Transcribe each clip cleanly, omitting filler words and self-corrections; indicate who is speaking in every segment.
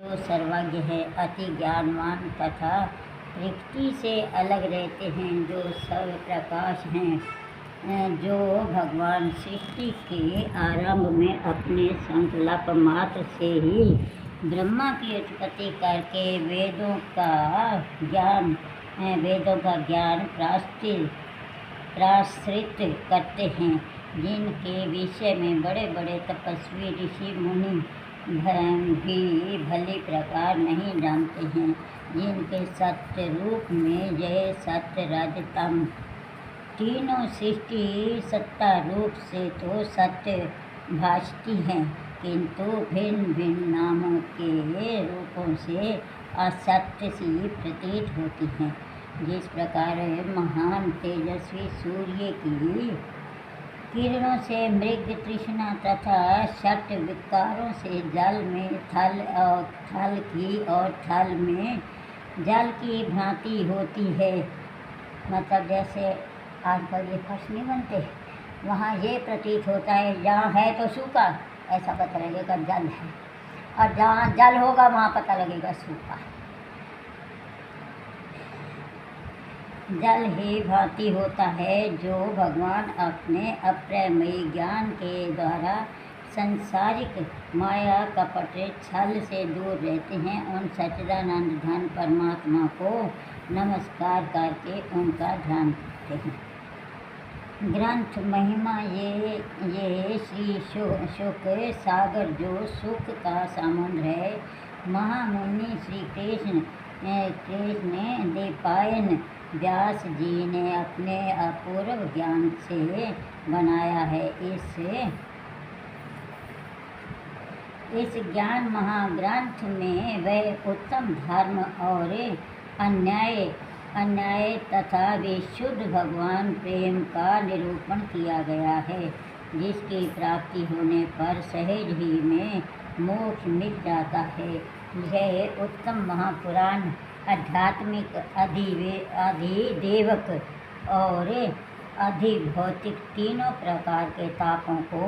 Speaker 1: जो सर्वज्ञ है, अति ज्ञानवान तथा प्रकृति से अलग रहते हैं, जो सर्व प्रकाश हैं, जो भगवान सृष्टि के आरंभ में अपने संकल्प मात्र से ही ब्रह्मा की उत्पत्ति करके वेदों का ज्ञान प्राश्रित करते हैं, जिनके विषय में बड़े बड़े तपस्वी ऋषि मुनि भी भली प्रकार नहीं जानते हैं, जिनके सत्य रूप में यह सत्य रज तम तीनों सृष्टि सत्ता रूप से तो सत्य भासती हैं, किंतु भिन्न भिन्न नामों के रूपों से असत्य सी प्रतीत होती हैं। जिस प्रकार महान तेजस्वी सूर्य की किरणों से मृग तृष्णा तथा षट विकारों से जल में थल में जल की भांति होती है। मतलब जैसे आजकल ये फर्श नहीं बनते, वहाँ ये प्रतीत होता है जहाँ है तो सूखा, ऐसा पता लगेगा जल है, और जहाँ जल होगा वहाँ पता लगेगा सूखा। जल ही भांति होता है, जो भगवान अपने अप्रमेय ज्ञान के द्वारा संसारिक माया कपट छल से दूर रहते हैं। उन सच्चिदानंद धन परमात्मा को नमस्कार करके उनका ध्यान करते हैं। ग्रंथ महिमा ये श्री शुक सागर जो सुख का समुद्र है, महामुनि श्री कृष्ण द्वैपायन व्यास जी ने अपने अपूर्व ज्ञान से बनाया है। इस ज्ञान महाग्रंथ में वह उत्तम धर्म और अन्याय तथा विशुद्ध भगवान प्रेम का निरूपण किया गया है, जिसकी प्राप्ति होने पर सहज ही में मोक्ष मिल जाता है। यह उत्तम महापुराण आध्यात्मिक, अधिदेवक और अधिभौतिक तीनों प्रकार के तापों को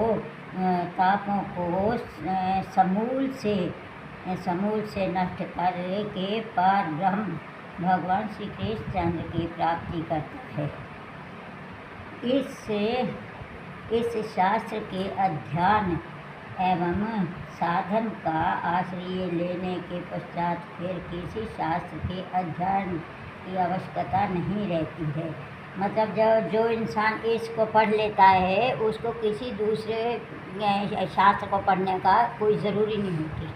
Speaker 1: समूल से नष्ट करके पार ब्रह्म भगवान श्री कृष्णचंद्र की प्राप्ति करता है। इस शास्त्र के अध्ययन एवं साधन का आश्रय लेने के पश्चात फिर किसी शास्त्र के अध्ययन की आवश्यकता नहीं रहती है। मतलब जो इंसान इसको पढ़ लेता है, उसको किसी दूसरे शास्त्र को पढ़ने का कोई ज़रूरी नहीं होती।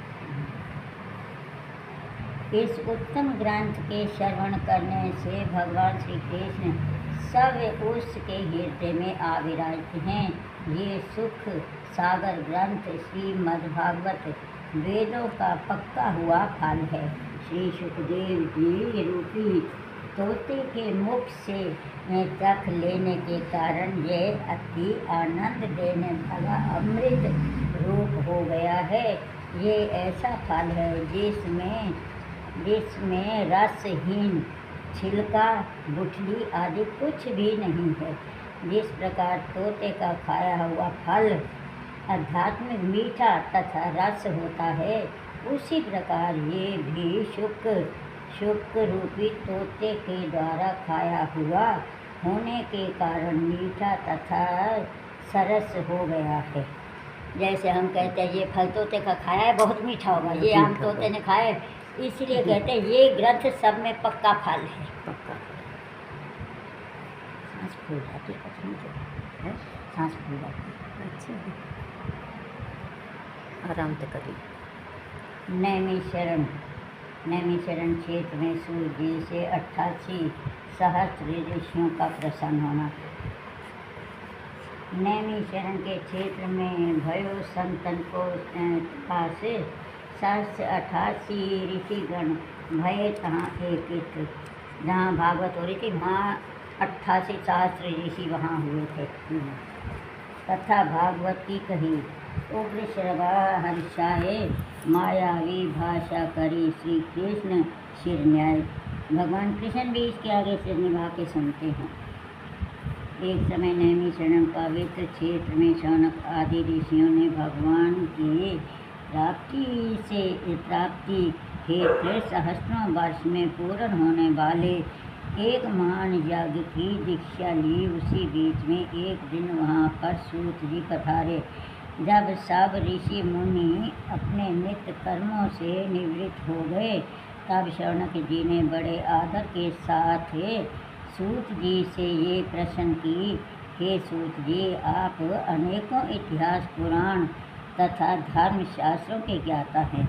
Speaker 1: इस उत्तम ग्रंथ के श्रवण करने से भगवान श्री कृष्ण सब उसके हृदय में आविराजते हैं। ये सुख सागर ग्रंथ श्रीमद्भागवत वेदों का पक्का हुआ फल है। श्री सुखदेव जी रूपी तोते के मुख से चख लेने के कारण यह अति आनंद देने वाला अमृत रूप हो गया है। ये ऐसा फल है जिसमें रसहीन छिलका गुठली आदि कुछ भी नहीं है। जिस प्रकार तोते का खाया हुआ फल आध्यात्मिक मीठा तथा रस होता है, उसी प्रकार ये भी शुक रूपी तोते के द्वारा खाया हुआ होने के कारण मीठा तथा सरस हो गया है। जैसे हम कहते हैं ये फल तोते का खाया है, बहुत मीठा होगा, ये आम तोते ने खाया है, इसलिए कहते हैं ये ग्रंथ सब में पक्का फल है। पक्का सांस फूल जाती है, सांस फूल जाती है। अच्छा, आराम से करिए। नैमिषारण्य क्षेत्र में सूर्य जी से 88 सहस्त्र ऋषियों का प्रसन्न होना। नैमिषारण्य के क्षेत्र में भयो संतन को पास 788 ऋषिगण भय तहाँ एकित। जहाँ भागवत हो रही थी वहाँ 88 सहस्त्र ऋषि वहाँ हुए थे। तथा भागवत की कही उग्र श्रवा हर्षाए मायावी भाषा करी श्री कृष्ण शिरन्याय। भगवान कृष्ण भी इसके आगे सिर निभा के सुनते हैं। एक समय नैमिषारण्य पवित्र क्षेत्र में शौनक आदि ऋषियों ने भगवान के प्राप्ति हेतु सहस्रों वर्ष में पूर्ण होने वाले एक महान यज्ञ की दीक्षा ली। उसी बीच में एक दिन वहाँ पर सूत जी पधारे। जब सब ऋषि मुनि अपने नित्य कर्मों से निवृत्त हो गए, तब शौनक जी ने बड़े आदर के साथ सूत जी से ये प्रश्न की, हे सूत जी, आप अनेकों इतिहास, पुराण तथा धर्म शास्त्रों के ज्ञाता हैं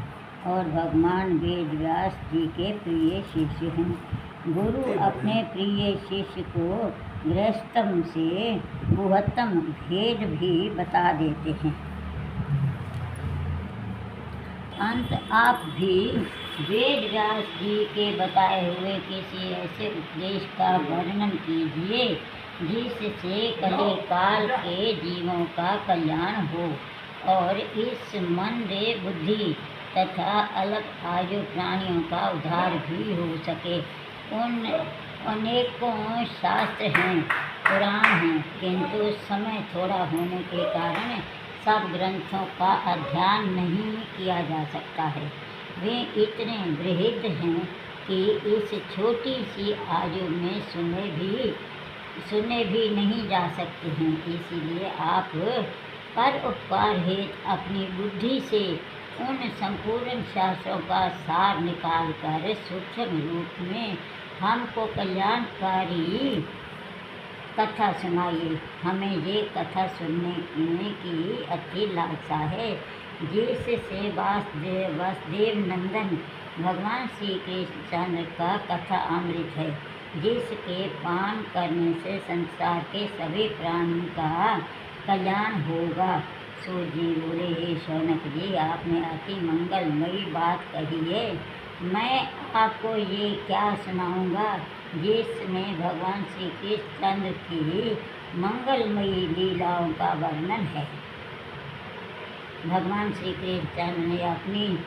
Speaker 1: और भगवान वेद व्यास जी के प्रिय शिष्य हैं। गुरु अपने प्रिय शिष्य को गृहस्थम से गुहत्तम भेद भी बता देते हैं। अंत आप भी वेद व्यास जी के बताए हुए किसी ऐसे उपदेश का वर्णन कीजिए जिससे कली काल के जीवों का कल्याण हो और इस मंद बुद्धि तथा अल्प आयु प्राणियों का उद्धार भी हो सके। उन अनेकों शास्त्र हैं, पुराण हैं, किंतु समय थोड़ा होने के कारण सब ग्रंथों का अध्ययन नहीं किया जा सकता है। वे इतने बृहद हैं कि इस छोटी सी आयु में सुने भी नहीं जा सकते हैं। इसीलिए आप पर उपकार हेतु अपनी बुद्धि से उन संपूर्ण शास्त्रों का सार निकाल कर सूक्ष्म रूप में हमको कल्याणकारी कथा सुनाइए। हमें ये कथा सुनने की अति लालसा है, जिससे वासुदेव नंदन भगवान श्री कृष्णचंद्र का कथा अमृत है, जिसके पान करने से संसार के सभी प्राणियों का कल्याण होगा। सूत जी बोले, हे शौनक जी, आपने अति मंगलमयी बात कही है। मैं आपको ये क्या सुनाऊंगा जिसमें भगवान श्री कृष्णचंद्र की मंगलमयी लीलाओं का वर्णन है। भगवान श्री कृष्णचंद्र ने अपनी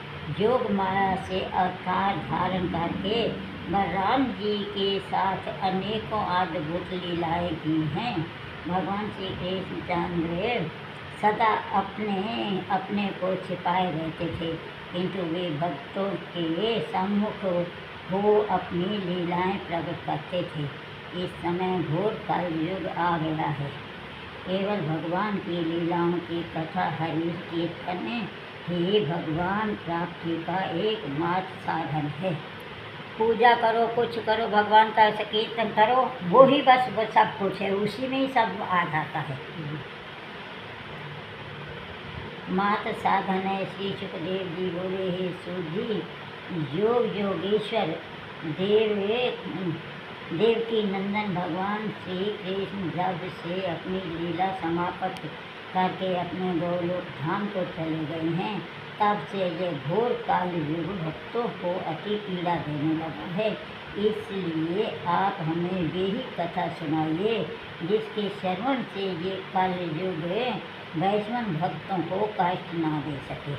Speaker 1: योग माया से अवतार धारण करके बलराम जी के साथ अनेकों अद्भुत लीलाएं की हैं। भगवान श्री कृष्णचंद्र सदा अपने को छिपाए रहते थे, किंतु वे भक्तों के सम्मुख हो अपनी लीलाएं प्रकट करते थे। इस समय घोर कलयुग आ गया है। केवल भगवान की लीलाओं की कथा हरि कीर्तन ही भगवान प्राप्ति का एकमात्र साधन है। पूजा करो, कुछ करो, भगवान का ऐसा कीर्तन करो, वो ही बस वो सब कुछ है, उसी में ही सब आ जाता है। मात साधन है। श्री सुखदेव जी बोले, हे सूत जी, योग योगेश्वर देवकी नंदन भगवान श्री कृष्ण जब से अपनी लीला समाप्त करके अपने गोलोक धाम को चले गए हैं, तब से यह घोर काल युग भक्तों को अति पीड़ा देने लगा है। इसलिए आप हमें वे ही कथा सुनाइए जिसके श्रवण से ये काल युग वैष्णव भक्तों को कष्ट ना दे सके।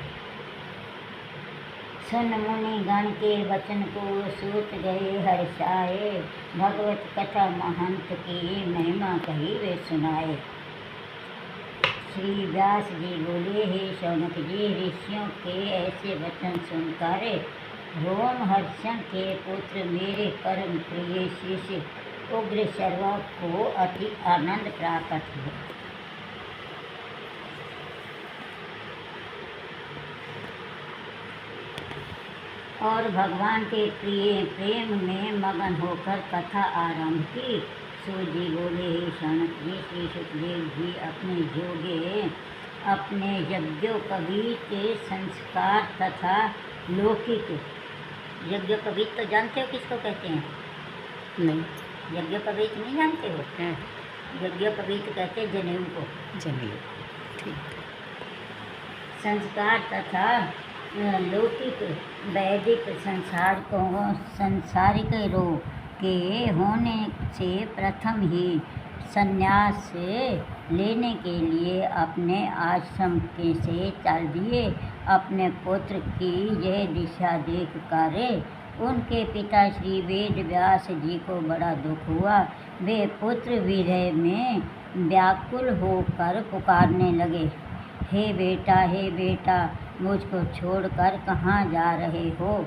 Speaker 1: सुन मुनि गण के वचन को सूत गए हर्षाए, भगवत कथा महंत की महिमा कही वे सुनाए। श्री व्यास जी बोले, हे शौनक जी, ऋषियों के ऐसे वचन सुनकर रोम हर्षण के पुत्र मेरे परम प्रिय शिष्य उग्र शर्वा को अति आनंद प्राप्त हुआ। और भगवान के प्रिय प्रेम में मगन होकर कथा आरंभ की। सूत जी बोले, हे शौनक जी, श्री सुखदेव जी अपने यज्ञोपवीत संस्कार तथा लौकिक यज्ञोपवीत तो जानते हो किसको कहते हैं?
Speaker 2: नहीं,
Speaker 1: यज्ञोपवीत नहीं जानते हो? यज्ञोपवीत कहते हैं जनेऊ को।
Speaker 2: जनेऊ, ठीक।
Speaker 1: संस्कार तथा लौकिक वैदिक संसारिक रोग के होने से प्रथम ही संन्यास लेने के लिए अपने आश्रम के से चल दिए। अपने पुत्र की यह दिशा देख कर उनके पिता श्री वेद व्यास जी को बड़ा दुख हुआ। वे पुत्र विरह में व्याकुल होकर पुकारने लगे, हे बेटा, मुझको छोड़कर कहाँ जा रहे हो।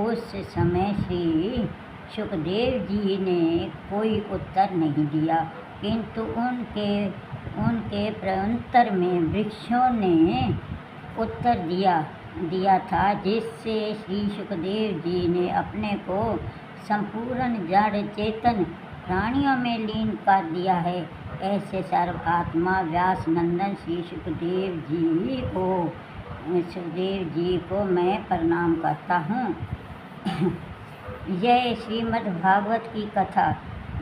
Speaker 1: उस समय श्री सुखदेव जी ने कोई उत्तर नहीं दिया, किंतु उनके प्रत्युत्तर में वृक्षों ने उत्तर दिया था, जिससे श्री सुखदेव जी ने अपने को संपूर्ण जड़ चेतन प्राणियों में लीन कर दिया है। ऐसे सर्वात्मा व्यास नंदन श्री सुखदेव जी को मैं प्रणाम करता हूँ। यह श्रीमद् भागवत की कथा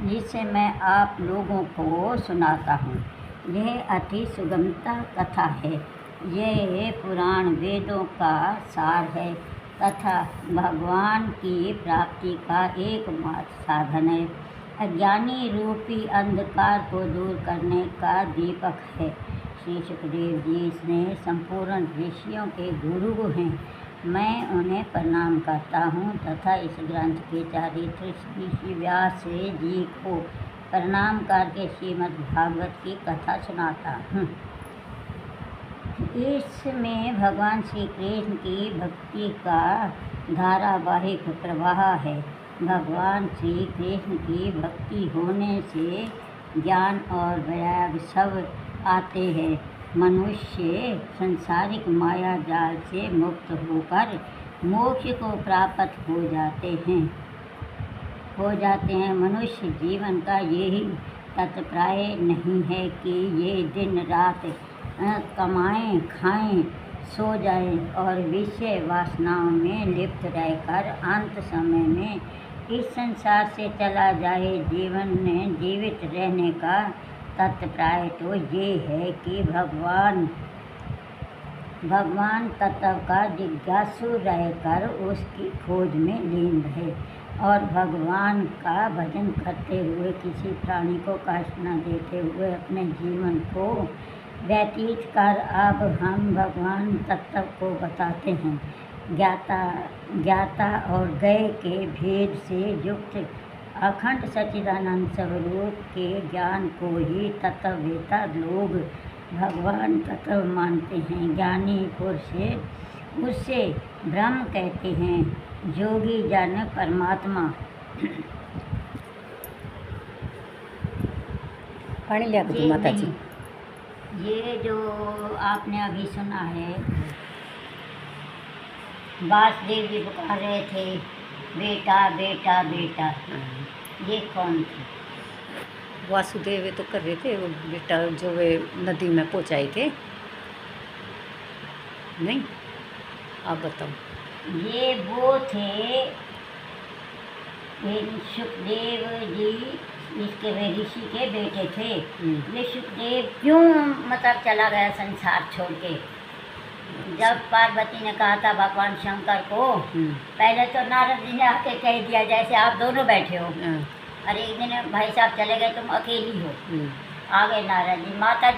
Speaker 1: जिसे मैं आप लोगों को सुनाता हूँ, यह अति सुगमता कथा है। यह पुराण वेदों का सार है तथा भगवान की प्राप्ति का एकमात्र साधन है। अज्ञानी रूपी अंधकार को दूर करने का दीपक है। श्री सुखदेव जी ने संपूर्ण ऋषियों के गुरु हैं। मैं उन्हें प्रणाम करता हूँ तथा इस ग्रंथ के चरित्र श्री व्यास जी को प्रणाम करके श्रीमद् भागवत की कथा सुनाता हूँ। इसमें भगवान श्री कृष्ण की भक्ति का धारावाहिक प्रवाह है। भगवान श्री कृष्ण की भक्ति होने से ज्ञान और वैराग्य सब आते हैं। मनुष्य सांसारिक माया जाल से मुक्त होकर मोक्ष को प्राप्त हो जाते हैं। मनुष्य जीवन का यही तात्पर्य नहीं है कि ये दिन रात कमाएं, खाएं, सो जाएं और विषय वासनाओं में लिप्त रहकर अंत समय में इस संसार से चला जाए। जीवन में जीवित रहने का तात्पर्य तो ये है कि भगवान तत्व का जिज्ञासु रहकर उसकी खोज में लीन रहे और भगवान का भजन करते हुए किसी प्राणी को कष्ट न देते हुए अपने जीवन को व्यतीत कर। अब हम भगवान तत्व को बताते हैं। ज्ञाता और ज्ञेय के भेद से युक्त अखंड सच्चिदानंद स्वरूप के ज्ञान को ही तत्ववेता लोग भगवान तत्व मानते हैं। ज्ञानी पुरुष उसे ब्रह्म कहते हैं। योगी जन परमात्मा।
Speaker 2: पानी लिया दो माता जी।
Speaker 1: ये जो आपने अभी सुना है, वासुदेव जी पुकार रहे थे, बेटा बेटा बेटा। ये कौन थे?
Speaker 2: वासुदेव ये तो कर रहे थे, वो बेटा जो वे नदी में पहुँचाए थे। नहीं, आप बताओ।
Speaker 1: ये वो थे सुखदेव जी, इसके वे ऋषि के बेटे थे। ये सुखदेव क्यों मतलब चला गया संसार छोड़ के? जब पार्वती ने कहा था भगवान शंकर को, पहले तो नारद जी ने आके कह दिया जैसे आप दोनों बैठे हो, अरे एक दिन भाई साहब चले गए, तुम अकेली हो। आ गए नारद जी, माता जी